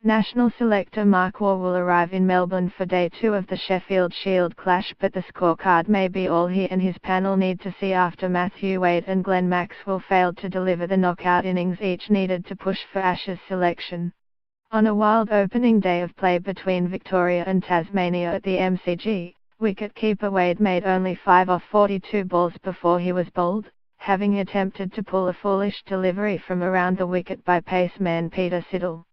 National selector Maxwell will arrive in Melbourne for Day 2 of the Sheffield Shield clash, but the scorecard may be all he and his panel need to see after Matthew Wade and Glenn Maxwell failed to deliver the knockout innings each needed to push for Ashes selection. On a wild opening day of play between Victoria and Tasmania at the MCG, wicket-keeper Wade made only 5 off 42 balls before he was bowled, having attempted to pull a foolish delivery from around the wicket by paceman Peter Siddle.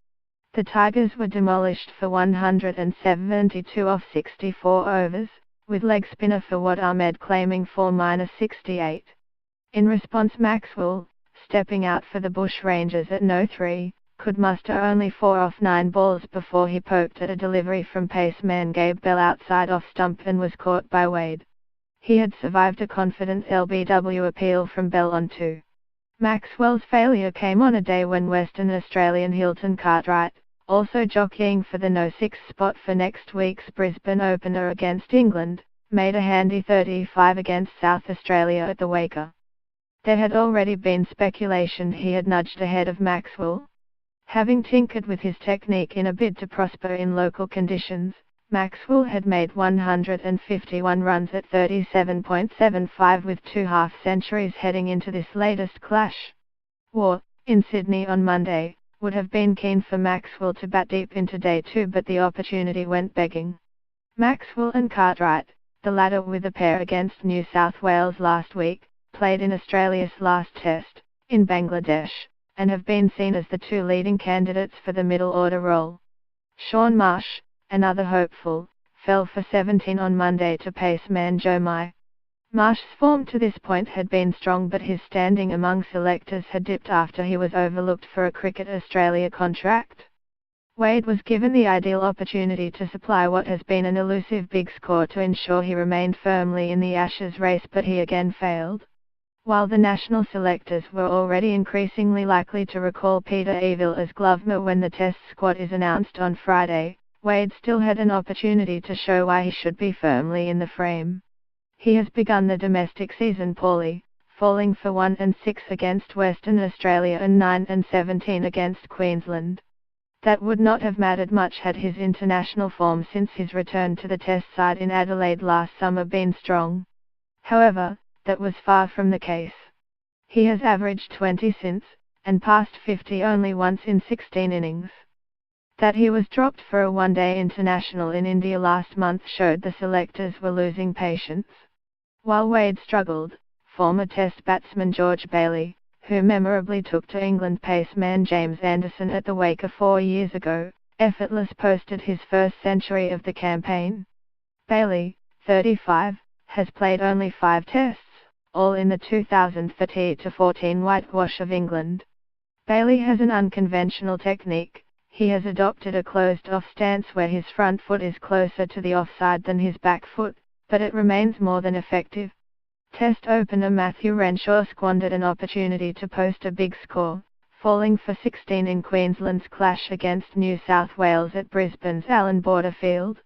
The Tigers were demolished for 172 off 64 overs, with leg spinner Fawad Ahmed claiming for -68. In response, Maxwell, stepping out for the Bush Rangers at no 3, could muster only 4 off 9 balls before he poked at a delivery from paceman Gabe Bell outside off stump and was caught by Wade. He had survived a confident LBW appeal from Bell on 2. Maxwell's failure came on a day when Western Australian Hilton Cartwright, also jockeying for the no-6 spot for next week's Brisbane opener against England, made a handy 35 against South Australia at the Waker. There had already been speculation he had nudged ahead of Maxwell. Having tinkered with his technique in a bid to prosper in local conditions, Maxwell had made 151 runs at 37.75 with 2 half-centuries heading into this latest clash. War, in Sydney on Monday, would have been keen for Maxwell to bat deep into Day 2, but the opportunity went begging. Maxwell and Cartwright, the latter with a pair against New South Wales last week, played in Australia's last test, in Bangladesh, and have been seen as the 2 leading candidates for the middle order role. Shaun Marsh, another hopeful, fell for 17 on Monday to paceman Joe Mai. Marsh's form to this point had been strong, but his standing among selectors had dipped after he was overlooked for a Cricket Australia contract. Wade was given the ideal opportunity to supply what has been an elusive big score to ensure he remained firmly in the Ashes race, but he again failed. While the national selectors were already increasingly likely to recall Peter Eville as Glover when the Test squad is announced on Friday, Wade still had an opportunity to show why he should be firmly in the frame. He has begun the domestic season poorly, falling for 1 and 6 against Western Australia and 9 and 17 against Queensland. That would not have mattered much had his international form since his return to the Test side in Adelaide last summer been strong. However, that was far from the case. He has averaged 20 since, and passed 50 only once in 16 innings. That he was dropped for a one-day international in India last month showed the selectors were losing patience. While Wade struggled, former Test batsman George Bailey, who memorably took to England paceman James Anderson at the Waker 4 years ago, effortless posted his first century of the campaign. Bailey, 35, has played only 5 tests, all in the 2013-14 whitewash of England. Bailey has an unconventional technique. He has adopted a closed-off stance where his front foot is closer to the offside than his back foot, but it remains more than effective. Test opener Matthew Renshaw squandered an opportunity to post a big score, falling for 16 in Queensland's clash against New South Wales at Brisbane's Allan Border Field.